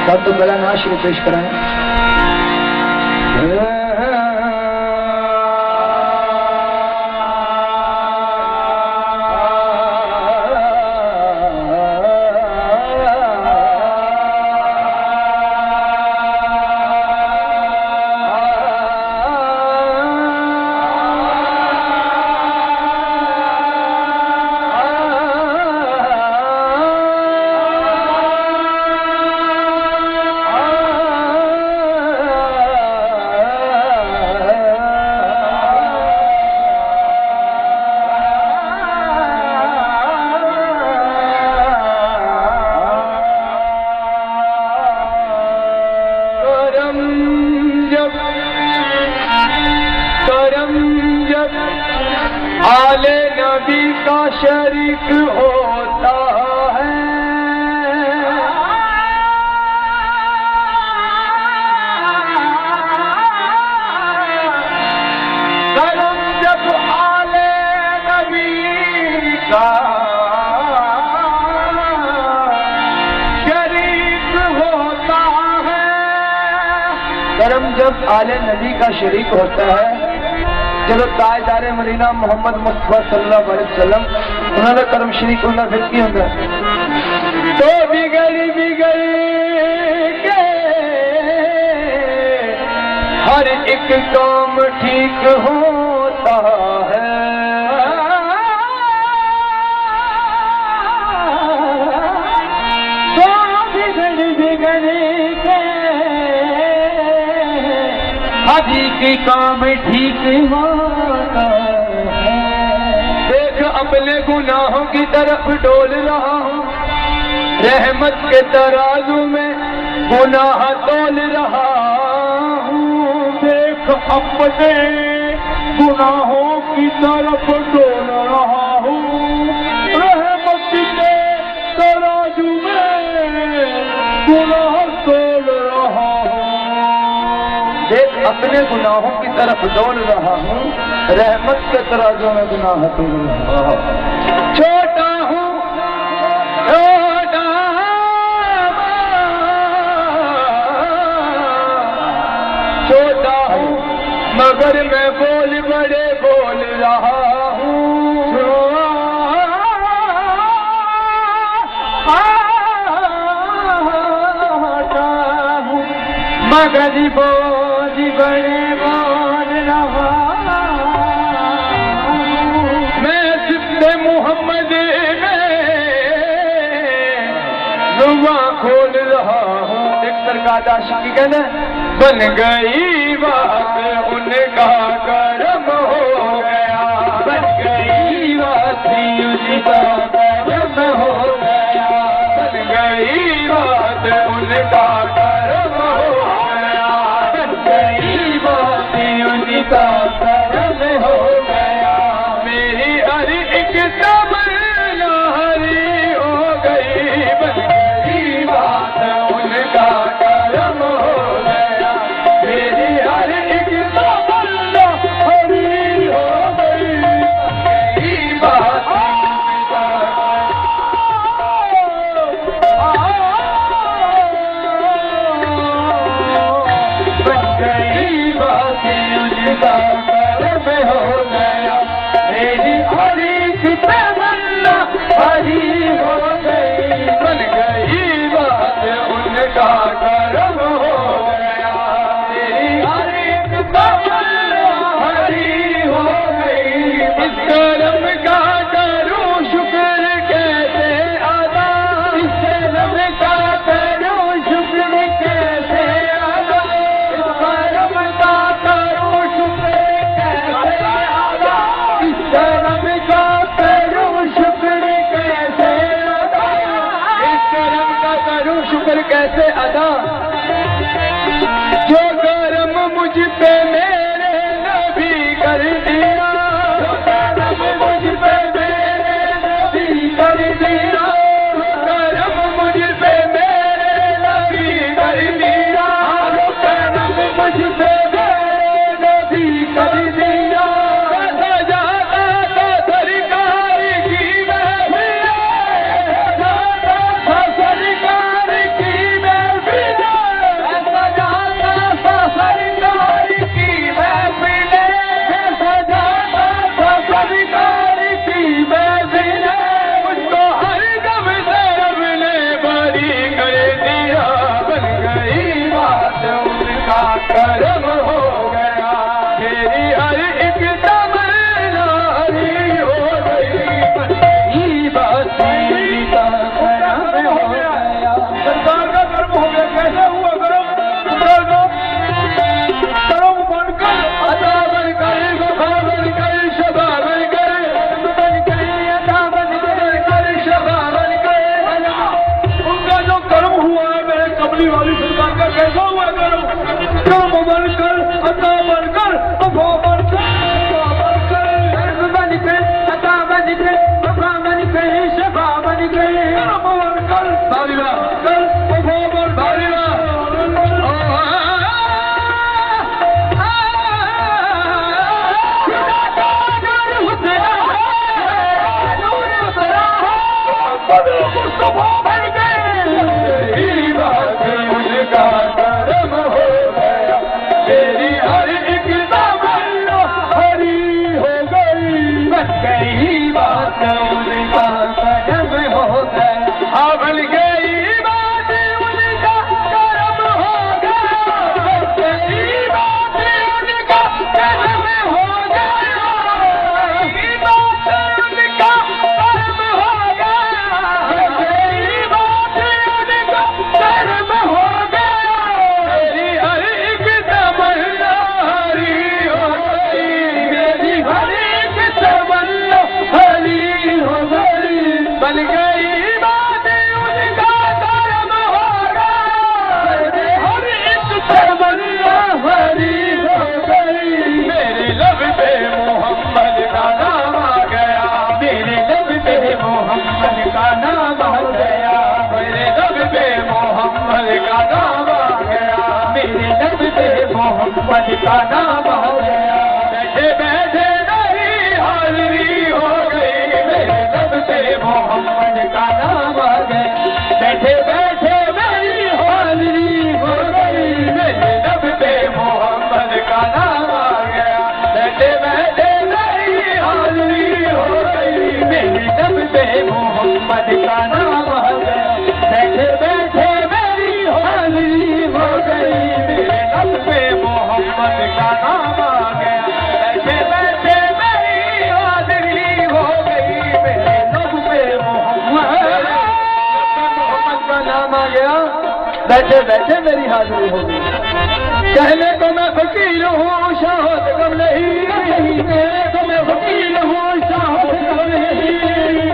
तब तो पहला नाश शुरू पेश कराएं। आले नबी का शरीक होता है, करम जब आले नबी का शरीक होता है। करम जब आले नबी का शरीक होता है, जब ताजदार मदीना मोहम्मद मुस्तफा सल्लल्लाहु अलैहि वसल्लम उन्होंने कर्म शरीक होना फिर की होगा तो बिगड़ी के हर एक काम ठीक होता है। तो बिगड़ी के हर एक काम ठीक होता है। देख अपने गुनाहों की तरफ डोल रहा हूँ, रहमत के तराजू में गुनाह तोल रहा हूँ। देख अपने गुनाहों की तरफ डोल रहा हूँ, रहमत के तराजू में गुनाह तोल रहा हूँ। देख अपने गुनाहों की तरफ डोल रहा हूँ, रहमत के तराजू में गुनाह तोल रहा हूँ। छोटा हूँ छोटा हूँ मगर मैं बोल बड़े बोल रहा हूँ। मगर बोल बड़े बोल रहा, मैं जिब्दे मोहम्मद में रुआ खोल रहा हूँ। एक सरकार आशिकी कहना बन गई बात उनका करम हो गया, बन गई बात उनका करम हो गया, बन गई बात उनका करम हो गया, बन गई बात उनका करम हो गया। मेरी हर एक तमन्ना हरी हो गई, बन गई बात उनका करम हो गया। मेरी हर एक तमन्ना हरी हो गई, बन गई बात उनका बन गई बात उनका कर कैसे अदा जो करम मुझ पे मेरे नबी कर दिया, जो करम मुझ पे मेरे नबी कर दिया, करम मुझ पे मेरे नबी कर दिया, करम मुझ पे मेरे नबी कर दिया। सजाता था सरकार की महफिल, सजाता था सरकार की महफिल, सजाता था सरकार की महफिल, सजाता था सरकार की महफिल। मुझको हर दम से रब ने बरी कर दिया, बन गई बात उनका करम हो गया, मेरी हर एक तमन्ना ही हो गई, बनी बात उनका करम हो गया। सरकार का कर्म हो गया। कैसे हुआ कर्म? कर्म बनकर अदा बनकर वफा बनकर शबा बनकर अदा बनकर शबा बनकर उनका जो कर्म हुआ है मेरे कमली वाली सरकार का कैसा हुआ कर्म? कर्म बनकर अदा बनकर वफा बनकर कर्म बनकर अदा बनकर वफा बनकर शबा बनकर कर्म बनकर बारिला कर वफा बन बारिला मोहम्मद का नाम हो गया। बैठे बैठे मेरी हाजिरी हो गई, मेरे लब पे मोहम्मद का नाम आ गया। बैठे बैठे मेरी हाजिरी हो गई, मेरे लब पे मोहम्मद का नाम आ गया। बैठे बैठे मेरी हाजिरी हो गई, मेरे लब पे मोहम्मद का नाम आ गया। बैठे बैठे मेरी हाजिरी हो गई, मेरे लब पे मोहम्मद का नाम आ गया। बैठे बैठे मेरी हाजिरी हो गई, मेरे लब पे मोहम्मद का नाम आ गया। बैठे बैठे मेरी हाजिरी हो गई। कहने को मैं फकीर हूँ शाहत कम नहीं, कहने को मैं फकीर हूँ शाहत कम नहीं,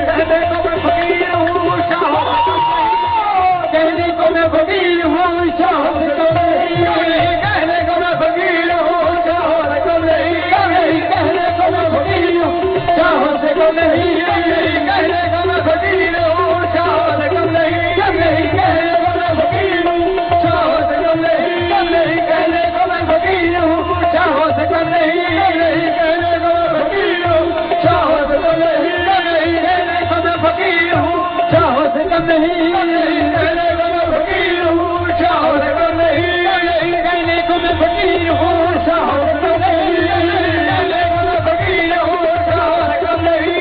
कहने को मैं फकीर हूँ शाहत कम नहीं, कहने को मैं फकीर हूँ शाहत कम नहीं, कहने को मैं फकीर हूँ शाहत कम नहीं, कहने को मैं फकीर हूँ शाहत कम नहीं, कहने को मैं फकीर हूँ शाहत कम नहीं, कहने को मैं फकीर हूँ शाहत कम नहीं, कहने को मैं फकीर हूँ शाहत कम नहीं, कहने को मैं फकीर हूँ शाहत कम नहीं, कहने को मैं फकीर हूँ शाहत कम नहीं, कहने को मैं फकीर हूँ शाहत कम नहीं, कहने को मैं फकीर हूँ शाहत कम नहीं, कहने को मैं फकीर हूँ शाहत कम नहीं,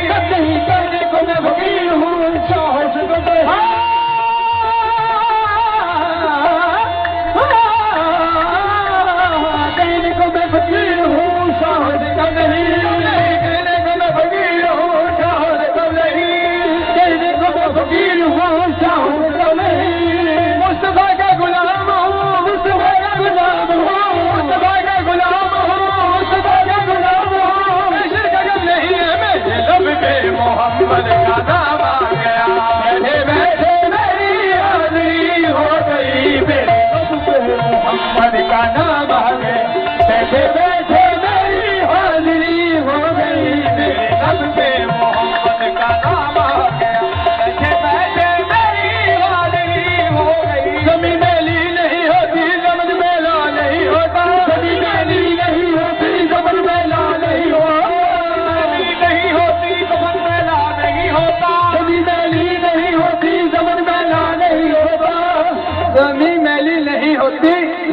कहने को मैं फकीर हूँ शाहत कम नहीं। कहने को मैं फकीर हूँ शाहत कम नहीं, कहने को मैं फकीर हूँ शाहत कम नहीं, कहने को मैं फकीर हूँ शाहत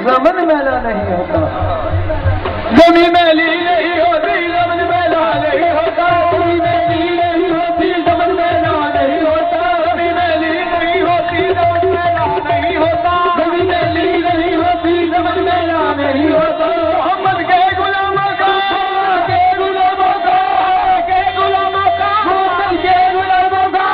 जमन मैला नहीं होता। जमी मैली नहीं होती, जमन मैला नहीं होता। जमी मैली नहीं होती, जमन मैला नहीं होता। जमी मैली नहीं होती, जमन मैला नहीं होता। जमी मैली नहीं होती, जमन मैला नहीं होता। मोहम्मद के गुलामों का, के गुलामों का, के गुलामों का, मोहम्मद के गुलामों का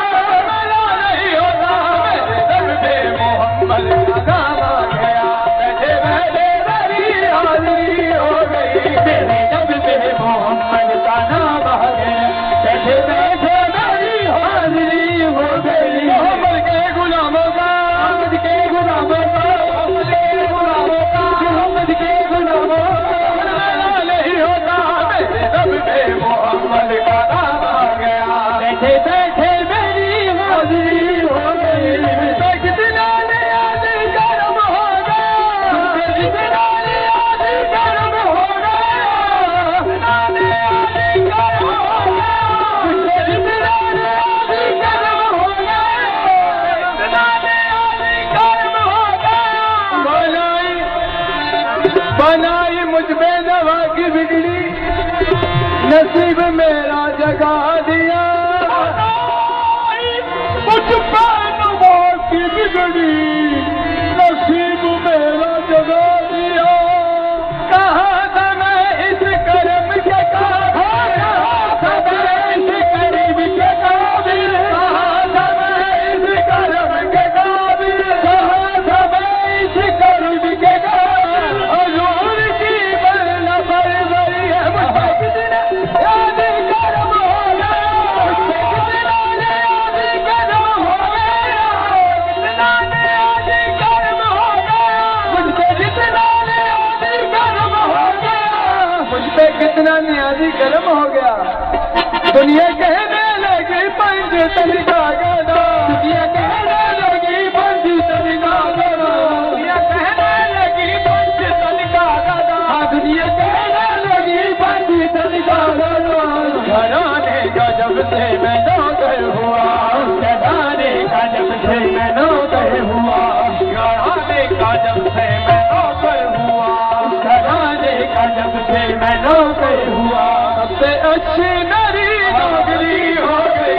मैला नहीं होता। मेरे दर पे मोहम्मद का नाम आ गया, बैठे बैठे मेरी हाजिरी हो गई। मेरे दर पे मोहम्मद का नाम आ गया, बैठे बैठे मेरी हाजिरी हो गई। मोहम्मद के गुलामों का, मोहम्मद के गुलामों का, मोहम्मद के गुलामों का, मोहम्मद के गुलामों का मैला नहीं होता। मेरे दर पे मोहम्मद का नाम आ गया, बैठे बैठे मेरी हाजिरी हो गई। कितना नियाज कर्म हो गया, कितना नियाज कर्म हो गया, कितना नियाज कर्म हो गया, कितना नियाज कर्म हो गया, कितना नियाज कर्म हो गया। बनाई मुझ में दवा की बिगड़ी, नसीब मेरा जगा दिया। मुझ पर दवा की बिगड़ी, नसीब मेरा जगा दिया। कहा था मैं इस कर्म के काबिल, कहा था मैं इस कर्म के काबिल, कहा था मैं इस कर्म के काबिल, कहा था मैं इस कर्म के काबिल। हजूर की बरना परवरी है, मुझे कितना याद कर्म हो गया, मुझे कितना याद कर्म हो गया, कितना याद कर्म हो गया, मुझसे कितना याद कर्म हो गया, मुझ पे कितना नियाजी कर्म हो गया। दुनिया कहने लगी पंच तन का गदा, दुनिया कहने लगी पंच तन का गदा, दुनिया कहने लगी पंच तन का गदा, हाँ दुनिया कहने लगी पंच तन का गदा। घराने का जब से मैं नौकर हुआ, घराने का जब से मैं नौकर हुआ, घराने का जब से मैं नौकर हुआ, घराने का जब से मैं नौकर हुआ, सबसे अच्छी मेरी नौकरी हो गई।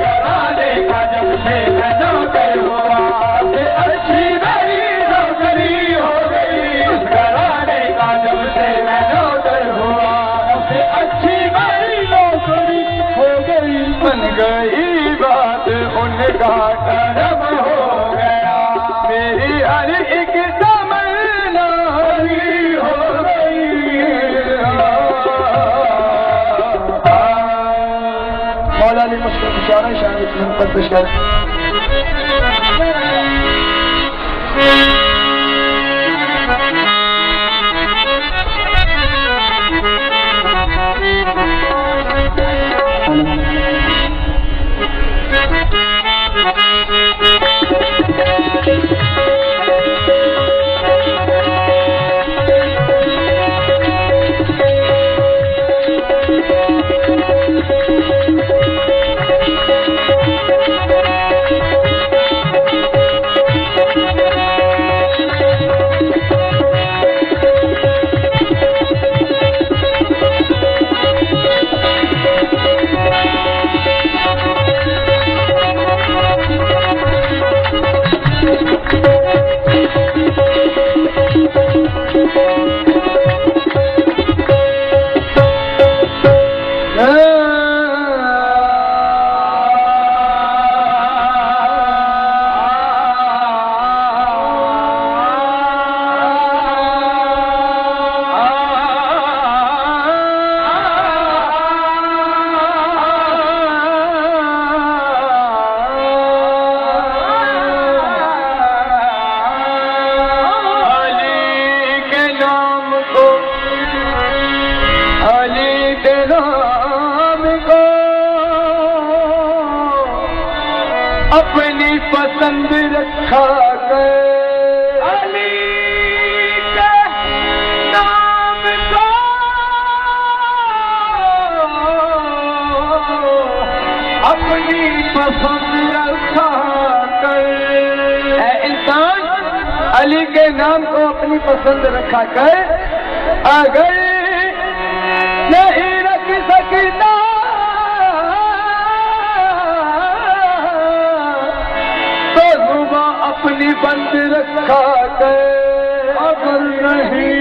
घराने का जब से मैं नौकर हुआ, सबसे अच्छी मेरी नौकरी हो गई। घराने का जब से मैं नौकर हुआ, सबसे अच्छी मेरी नौकरी हो गई। बन गई बात उनका कर्म हो गया, मेरी हर एक तमन्ना पूरी हो गई। मौला अली मुस्लिम शान पर पेश कर। अपनी पसंद रखा कर अली के नाम को अपनी पसंद रखा कर। इंसान अली के नाम को अपनी पसंद रखा कर, अगर नहीं रख सकता तो जुबान अपनी बंद रखा कर, अगर नहीं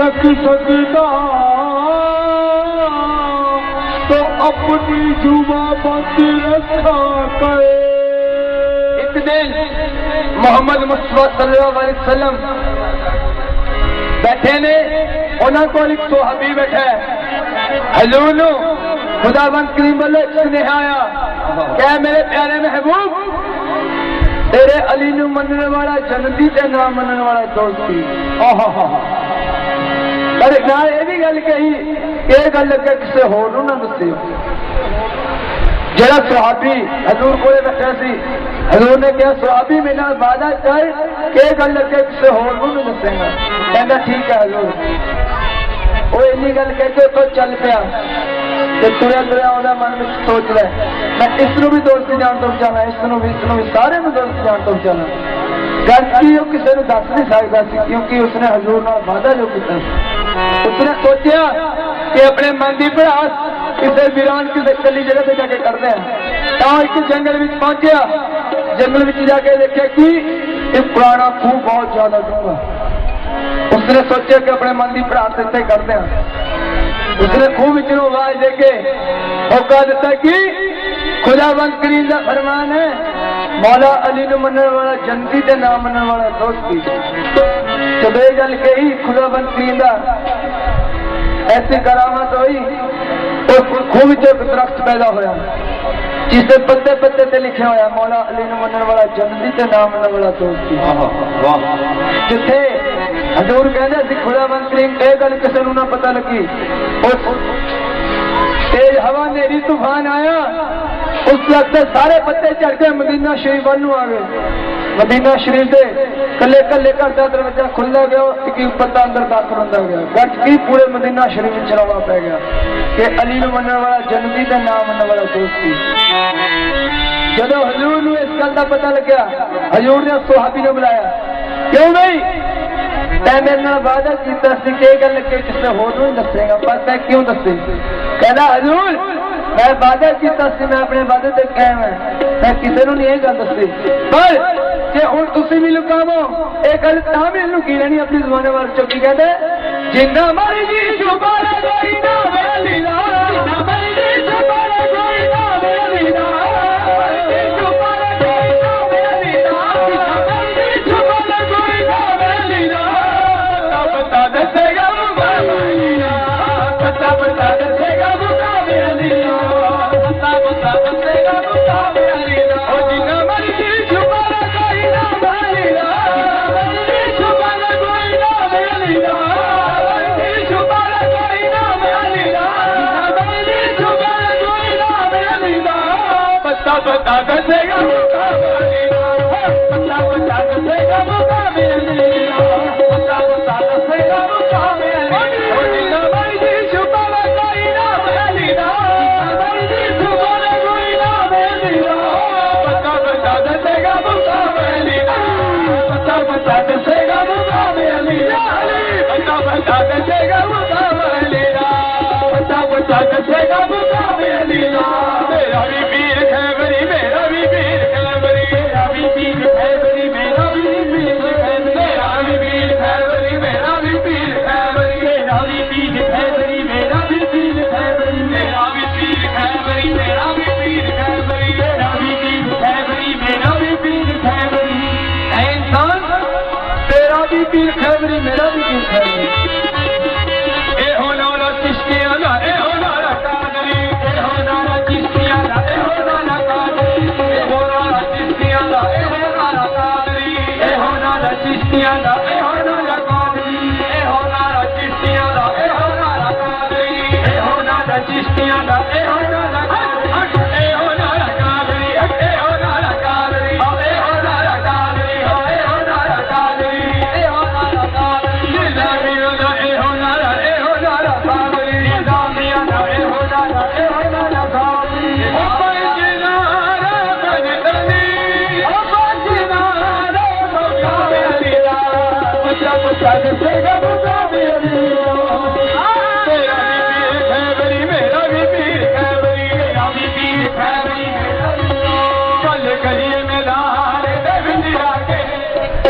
रख सकता तो अपनी जुबान बंद रखा कर। एक दिन मोहम्मद मुस्तफा सल्लल्लाहु अलैहि वसल्लम बैठे ने, उन्होंने को एक सहाबी बैठा है, हजूर नु खुदावंद करीम वाले स्नेह आया, क्या मेरे प्यारे महबूब तेरे अली नु मनने वाला जन्नती ते ना मनने वाला दोस्ती। पर नाल ये भी गल कही, ये गल अगे किसी होर नूं ना दसी। जरा सहाबी हजूर को बैठा सी, हजूर ने कहा सहाबी मेरे नाल वादा कर कि गल अगे किसी होर नूं नहीं दसेगा। कहता ठीक है हजूर। वो इन्नी गल कहते तो चल पिया, तुरया तुरया ਉਹਦਾ मन में सोच रहा मैं इसनों भी दोस्त जान तो बचाना, इसनों भी सारे दोस्त जान तो बचाना। गल की किसी ने दस नहीं सकता सी, क्योंकि उसने हजूर नाल वादा जो किया। उसने सोचा कि अपने मन की भड़ास किसी वीरान किसी कली जगह से जाके करते हैं। तो एक जंगल में पहुंचा, जंगल में जाके देखा कि एक पुराना खूह बहुत ज्यादा डूंगा। उसने सोचा कि अपने मन की भड़ास इतने करते हैं। उसने खूह विचों आवाज देके मौका दिता कि खुदावंद करीम का फरमान है, मौला अली नु मनने वाला जन्नती ते ना मनने वाला दोस्ती। जब ये गल कही खुदावंद करीम का ऐसी करामत हुई, और खूह विचों एक दरख्त पैदा होया जिससे पत्ते पत्ते ते लिखा होया मौला अली नु मनने वाला जन्नती ते ना मनने वाला दोस्ती। जिथे हजूर कहते सी खुदावंद करीम ये गल किसी नूं ना पता लगी, तेज हवा नेरी तूफान आया, उस वक्त सारे पत्ते चढ़ के मदीना शरीफ वालू आ गए। मदीना शरीफ से कले कले घर का दरवाजा खुला गया, एक पत्ता अंदर दाखिल होता गया। गज की पूरे मदीना शरीफ में चलावा पै गया कि अली नूं मनने वाला जन्नती ते ना मनने वाला दोस्ती। जदों हजूर नूं इस गल का पता लग्या, हजूर ने सहाबी ने बुलाया, क्यों नहीं तै मेरे नाल वादा कीता सी कि गल के किसी होर नूं दसेगा, पर तै क्यों दसी? कहना हजूर मैं वादा कीता सी, मैं अपने वादे ते कायम है, मैं किसी नूं नहीं ये गल दसी। पर जे हुण तुसीं भी लुकावो ये गल तां भी लुकी रहनी अपनी ज़ुबान वाल। चौकी कहते जिंदा मर्जी छुपाना कोई ना वेली दा, जिंदा मर्जी छुपाना कोई ना वेली दा, छुपाना कोई ना वेली दा, जिंदा मर्जी छुपाना कोई ना वेली दा। बता दसेगा मुका वेली दा, बता दसेगा मुका वेली दा, बता दसेगा मुका वेली दा। ओ जिंदा मर्जी छुपाना कोई ना वेली दा, छुपाना कोई ना वेली दा, छुपाना कोई ना वेली दा, छुपाना कोई ना वेली दा। बता दसेगा मुका वेली दा, बता दसेगा मुका वेली दा, बता दसेगा मुका वेली दा। ओ जिंदा मर्जी छुपाना कोई ना वेली दा, छुपाना कोई ना वेली दा, बता दसेगा मुका वेली दा, बता दसेगा मुका वेली दा, बता दसेगा मुका वेली दा, बता दसेगा मुका वेली दा। मेरा भी पीर खैबरी, मेरा भी पीर खैबरी, मेरा भी पीर खैबरी, मेरा भी पीर खैबरी, मेरा भी पीर खैबरी, मेरा भी पीर खैबरी, मेरा भी पीर खैबरी, मेरा भी पीर खैबरी, मेरा भी पीर खैबरी, मेरा भी पीर खैबरी, मेरा भी पीर खैबरी, मेरा भी पीर खैबरी। ऐ इंसान तेरा भी पीर खैबरी, मेरा भी पीर खैबरी। ए हो नारा चिश्तिया दा, ए हो नारा कादरी, ए हो नारा चिश्तिया दा, ए हो नारा कादरी, ए हो नारा चिश्तिया दा, ए हो नारा कादरी, ए हो नारा चिश्तिया दा, ए हो नारा कादरी, ए हो नारा चिश्तिया दा, ए हो नारा कादरी, ए हो नारा चिश्तिया दा, ए हो नारा कादरी, ए हो नारा कादरी, ए हो नारा कादरी, ए हो नारा कादरी, ए हो नारा कादरी, ए हो नारा कादरी। जिंदामिया दा ए हो नारा, ए हो नारा कादरी, जिंदामिया दा ए हो नारा, ए हो नारा कादरी। ओ पंजनारा बजदनी, ओ पंजनारा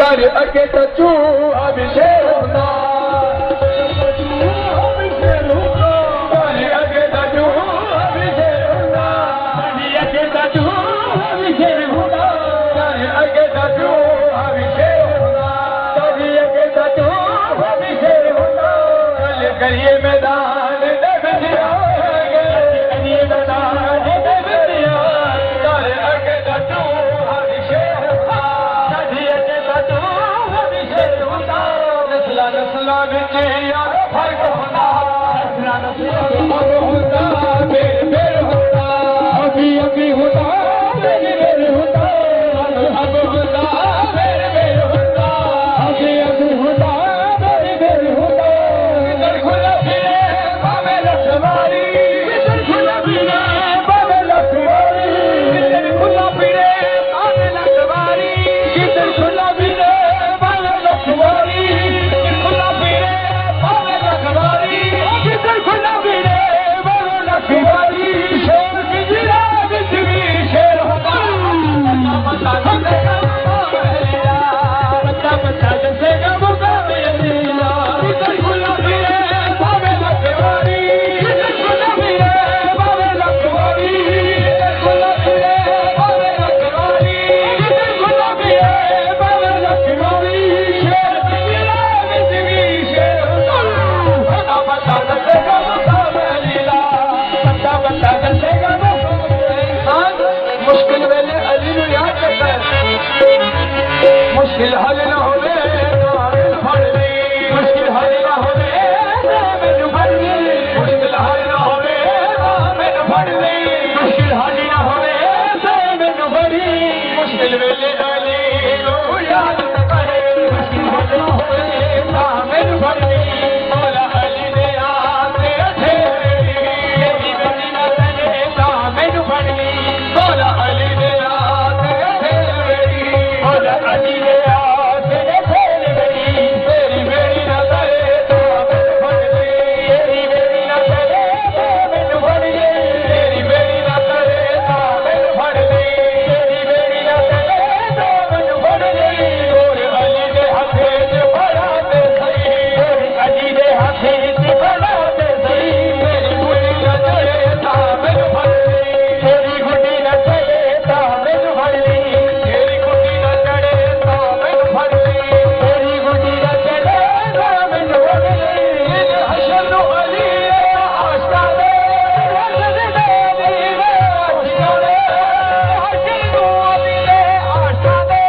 कर अगे तो चूहा भी शेर होता करिए मैदान नस्ला बिच यार फर्क होता अभी अभी होता मेरे होता अब होता मेरे होता अभी अभी होता मेरे होता इधर खुला फिरे बाबे लखवारी इधर खुला फिरे बाबे लखवारी इधर खुला फिरे बाबे लखवारी इधर खुला फिरे बाबे लखवारी इधर खुला फिरे बाबे लखवारी इधर खुला फिरे बाबे लखवारी शेर की जिरा बिच भी शेर होता बता बता दसेगा मुकाबला इधर खुला फिरे बाबे लखवारी इधर खुला फिरे बाबे लखवारी इधर खुला फिरे बाबे लखवारी इधर खुला फिरे बाबे लखवारी शेर की जिरा बिच भी शेर होता बता दसेगा मुकाबला बता दसेगा मुश्किल वेले अली नु याद करता है मुश्किल हल न होवे फड़ ले मुश्किल हल न होवे मैनू फड़ ले मुश्किल हल न होवे मैनू फड़ ले मुश्किल हल न होवे मैनू फड़ी मुश्किल वेले अली नु याद करता है मुश्किल हल न होवे मैनू फड़ ले मौला अली दे आते थे तेरी बेटी ना तने मैनू फड़ ले मौला अली दे आते थे मौला अली दे आते थे तेरी बेटी ना तने मैनू फड़ ले तेरी बेटी ना तने मैनू फड़ ले तेरी बेटी ना तने मैनू फड़ ले तेरी बेटी ना तने मैनू फड़ ले और अली दे हाथे च फड़ाते सही और अली दे हाथे च फड़ाते सही मेरी गुड्डी ना चले ता मैनू फड़ ले तेरी गुड्डी ना चले ता मैनू फड़ ले तेरी गुड्डी ना चले ता मैनू फड़ ले तेरी गुड्डी ना चले ता मैनू फड़ ले हशर नु अली आशका दे हशर दे आशका दे हशर नु अली आशका दे हशर नु अली आशका दे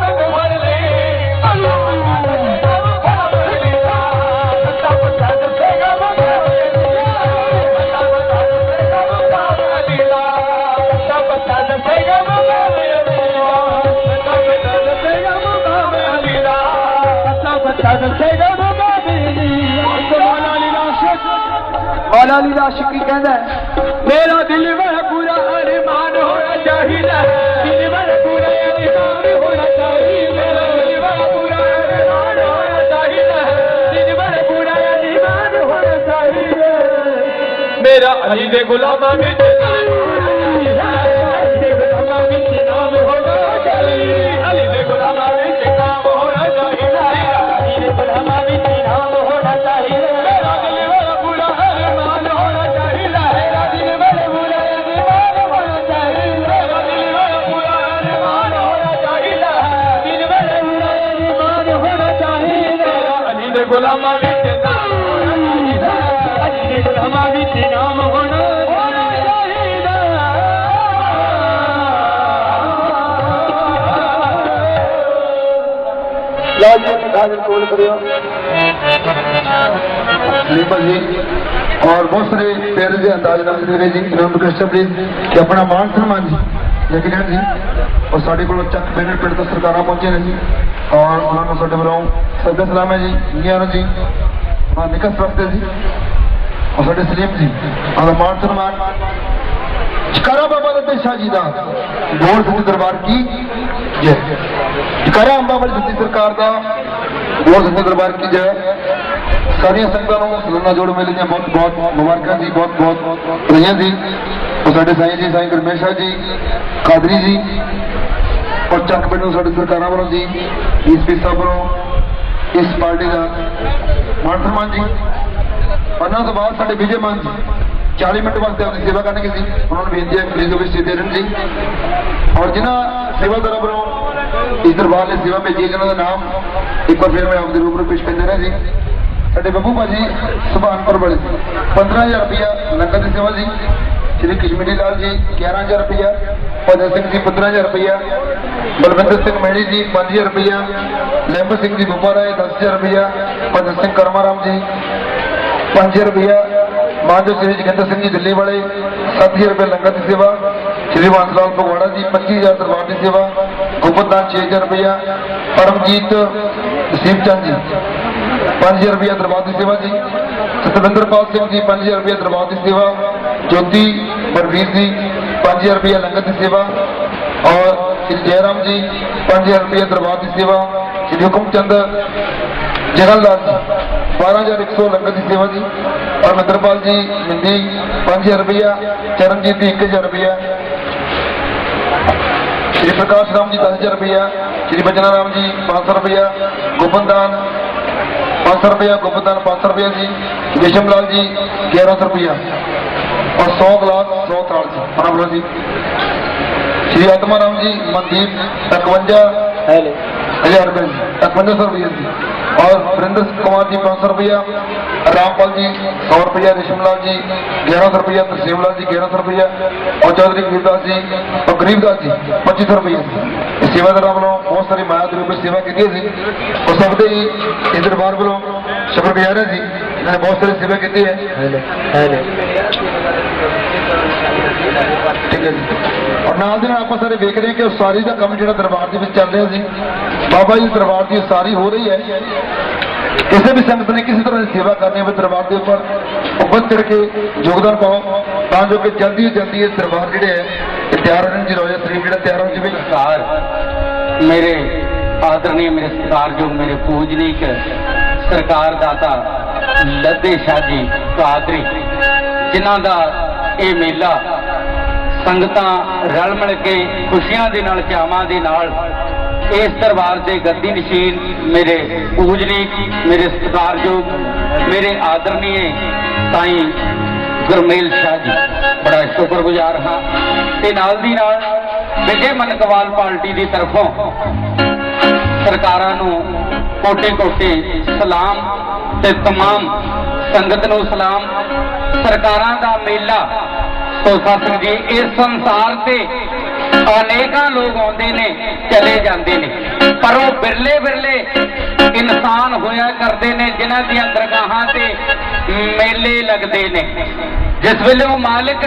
मैनू फड़ ले अल्लाह मौला अली आशिक की कहता है मेरा दिल बड़ा पूरा अरमान होना चाहिए दिल बड़ा पूरा अरमान होना चाहिए मेरा दिल बड़ा पूरा अरमान होना चाहिए दिल बड़ा पूरा अरमान होना चाहिए मेरा अली दे गुलामा विच नाम होना चाहिए अली दे गुलामा विच नाम होना चाहिए अली दे गुलामा विच नाम होना चाहिए मेरा दिल बड़ा पूरा अरमान होना चाहिए मेरा दिल बड़ा पूरा अरमान होना चाहिए मेरा दिल बड़ा पूरा अरमान होना चाहिए दिल बड़ा पूरा अरमान होना चाहिए मेरा अली दे गुलामा विच नाम होना चाहिए अली दे गुलामा विच नाम होना लीबर जी और बहुत सारे प्यारे जी अंदाज जी इनाम कश्यप जी कि अपना मान सम्मान जी लेकिन जी और साढ़े को चक बैनर पिंड तो सरकार पहुंचे ने जी और उन्होंने साढ़े वालों सदा सलाम है जी नियानो जी निकस रखते जी और साढ़े सलीम जी और मान सम्मान जकारा बाबा दत्ते शाह जी का गौर सच्चे दरबार की जय जकारा अंबा वाली सच्ची सरकार का गौर सच्चे दरबार की जय सारिया संगतां नूं सलाना जोड़ मेले दी बहुत बहुत मुबारकां जी बहुत बहुत बधाइयां जी ਉਹ ਸਾਡੇ ਸਾਈਂ ਜੀ ਸਾਈਂ ਗੁਰਮੇਸ਼ ਸਾਹਿਬ ਜੀ ਕਾਦਰੀ ਜੀ ਔਰ ਚੱਕ ਪਿੰਡ ਨੂੰ ਸਾਡੇ ਸਰਕਾਰਾਂ ਵੱਲੋਂ ਜੀ ਡੀਐਸਪੀ ਸਾਹਿਬ ਵੱਲੋਂ ਇਸ ਪਾਰਟੀ ਦਾ ਮਾਨ ਸਨਮਾਨ ਜੀ। ਉਹਨਾਂ ਤੋਂ ਬਾਅਦ ਸਾਡੇ ਵਿਜੇ ਮਾਨ ਜੀ 40 ਮਿੰਟ ਵਾਸਤੇ ਆਪਣੀ ਸੇਵਾ ਕਰਨਗੇ ਜੀ। ਉਹਨਾਂ ਨੂੰ ਬੇਨਤੀ ਹੈ ਪਲੀਜ਼ ਉਹ ਵੀ ਸੀਟ ਦੇ ਦੇਣ ਜੀ। ਔਰ ਜਿਨ੍ਹਾਂ ਸੇਵਾਦਾਰਾਂ ਵੱਲੋਂ ਇਸ ਦਰਬਾਰ ਲਈ ਸੇਵਾ ਭੇਜੀ ਜਿਨ੍ਹਾਂ ਦਾ ਨਾਮ ਇੱਕ ਵਾਰ ਫਿਰ ਮੈਂ ਆਪਦੇ ਰੂਬਰੂ ਪੇਸ਼ ਕਰ ਰਿਹਾ ਜੀ। ਸਾਡੇ ਬੱਬੂ ਭਾਜੀ ਸੁਭਾਨਪੁਰ ਵਾਲੇ 15000 ਰੁਪਇਆ ਲੰਗਰ ਦੀ ਸੇਵਾ ਜੀ। श्री कश्मीरी लाल जी 11000 रुपया, भजन सिंह जी 15000 रुपया, बलविंदर सिंह मेहड़ी जी 5000 रुपया, लैंबर सिंह जी बुम्बा राय 10000 रुपया, भजन सिंह कर्माराम जी 5000 रुपया, मानजो श्री जगेंद्र सिंह जी दिल्ली वाले 7000 रुपये लंगर की सेवा, श्री मानसलाल फगवाड़ा जी 25000 दरबार की सेवा, गोपत दान 6000 रुपया, परमजीत नसीब चंद जी 5000 रुपया दरबार की सेवा जी, सतविंदरपाल सिंह जी 5000 रुपया दरबार की सेवा, ज्योति बलवीर जी 5000 रुपया लंगर की सेवा, और श्री जयराम जी 5000 रुपया दरबार की सेवा, श्री हुकुमचंद जगनलाल जी 12100 लंगर की सेवा जी, और मित्रपाल जी मिंदी 5000 रुपया, चरणजीत जी 1000 रुपया, श्री प्रकाश राम जी 10000 रुपया, श्री बचना राम जी 500 रुपया, गोपन दान 500 रुपया, गोपन दान 500 रुपया जी, विषम लाल जी 1100 रुपया, और 100 गिलास 100 थाल जी बराबर जी। श्री आत्मा राम जी मनदीप 51,000 रुपये जी 5100 रुपये जी, और वरिंदर कुमार जी 500 रुपया, रामपाल जी 100 रुपया, रेशमलाल जी 1100 रुपया, तरसेम लाल जी 1100 रुपया, और चौधरी गरीबदास जी और गरीबदास जी 2500 रुपया। इस सेवादार वालों बहुत सारी माया के रूप में सेवा की थी और सबके ही इस दरबार वालों शुक्रगुजार है जी, इन्होंने बहुत सारी सेवा की है। ठीक है जी। और नाल दे नाल आपां सारे देख रहे हैं कि उसारी का काम जो दरबार के चल रहा जी, बाबा जी दरबार की उसारी हो रही है। किसी भी संगत ने किसी तरह की सेवा करनी है दरबार के ऊपर बढ़ चढ़ के योगदान पाओ, ताकि कि जल्दी जल्दी ये दरबार जोड़े है तैयार होने जी, रोजा शरीफ जो तैयार हो जाए। सरकार मेरे आदरणीय मेरे सरकार जो मेरे पूजनीक सरकार दाता लद्दे शाह जी कादरी जिन्हां दा ये मेला संगतां रल मिल के खुशियां दे नाल चावां दे नाल इस दरबार के गद्दी नशीन मेरे पूजनीक मेरे सत्कारयोग मेरे आदरणीय साईं गुरमेल शाह जी बड़ा शुक्रगुजार हाँ। ते नाल दी नाल विजय मनकवाल पार्टी की तरफों सरकारां नूं कोटि कोटि सलाम ते तमाम संगत नूं सलाम। सरकारां दा मेला तो सतगुर जी इस संसार से अनेकां लोग आउंदे ने चले जाते ने, पर वो बिरले बिरले इंसान होया करते ने जिन्हां दीयां दरगाहां ते मेले लगते ने। जिस वेले वो मालिक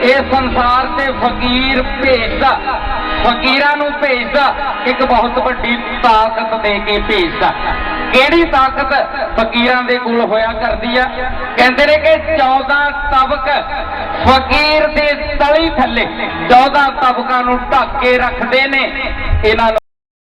इस संसार से फकीर भेजदा, फकीरां नूं भेजदा, एक बहुत बड़ी ताकत दे के भेजदा। केड़ी ताकत फकीरां दे कोल होया करदी आ? कहंदे ने कि 14 तबक फकीर दे तली थल्ले 14 तबकां नूं ढक के रखदे ने। इन्हां